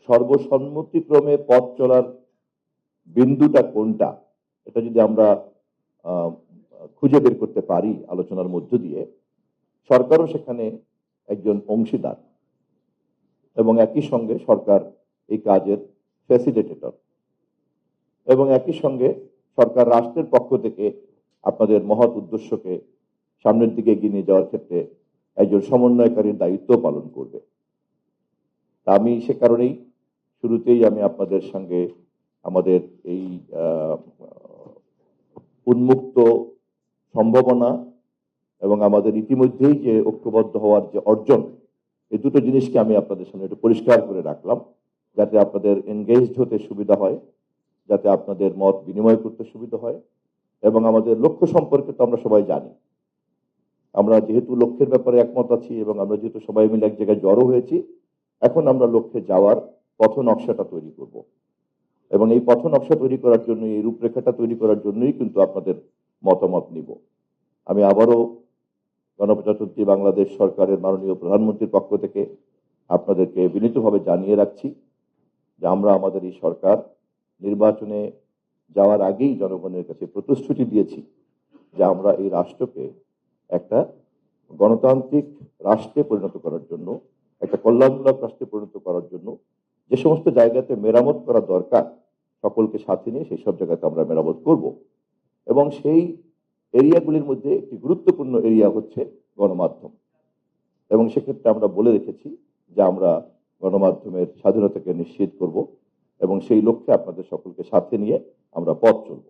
সর্বসম্মতিক্রমে পথ চলার বিন্দুটা কোনটা, এটা যদি আমরা খুঁজে বের করতে পারি আলোচনার মধ্য দিয়ে, সরকারও সেখানে একজন অংশীদার এবং একই সঙ্গে সরকার এই কাজের ফ্যাসিলিটেটর, এবং একই সঙ্গে সরকার রাষ্ট্রের পক্ষ থেকে আপনাদের মহৎ উদ্দেশ্যকে সামনের দিকে এগিয়ে নিয়ে যাওয়ার ক্ষেত্রে একজন সমন্বয়কারীর দায়িত্ব পালন করবে। আমি সে কারণেই শুরুতেই আমি আপনাদের সঙ্গে আমাদের এই উন্মুক্ত সম্ভাবনা এবং আমাদের ইতিমধ্যেই যে ঐক্যবদ্ধ হওয়ার যে অর্জন, এই দুটো জিনিসকে আমি আপনাদের সামনে একটু পরিষ্কার করে রাখলাম, যাতে আপনাদের এনগেজড হতে সুবিধা হয়, যাতে আপনাদের মত বিনিময় করতে সুবিধা হয়। এবং আমাদের লক্ষ্য সম্পর্কে তো আমরা সবাই জানি, আমরা যেহেতু লক্ষ্যের ব্যাপারে একমত আছি এবং আমরা যেহেতু সবাই মিলে এক জায়গায় জড়ো হয়েছি, এখন আমরা লক্ষ্যে যাওয়ার পথ নকশাটা তৈরি করব। এবং এই পথ নকশা তৈরি করার জন্য, এই রূপরেখাটা তৈরি করার জন্যই কিন্তু আপনাদের মতামত নিব। আমি আবারও গণপ্রজাতন্ত্রী বাংলাদেশ সরকারের মাননীয় প্রধানমন্ত্রীর পক্ষ থেকে আপনাদেরকে বিনীতভাবে জানিয়ে রাখছি যে আমরা আমাদের এই সরকার নির্বাচনে যাওয়ার আগেই জনগণের কাছে প্রতিশ্রুতি দিয়েছি যে আমরা এই রাষ্ট্রকে একটা গণতান্ত্রিক রাষ্ট্রে পরিণত করার জন্য, একটা কল্যাণমূলক রাষ্ট্রে পরিণত করার জন্য যে সমস্ত জায়গাতে মেরামত করা দরকার, সকলকে সাথে নিয়ে সেই সব জায়গাতে আমরা মেরামত করব। এবং সেই এরিয়াগুলির মধ্যে একটি গুরুত্বপূর্ণ এরিয়া হচ্ছে গণমাধ্যম। এবং সেক্ষেত্রে আমরা বলে রেখেছি যে আমরা গণমাধ্যমের স্বাধীনতাকে নিশ্চিত করব এবং সেই লক্ষ্যে আপনাদের সকলকে সাথে নিয়ে আমরা পথ চলব।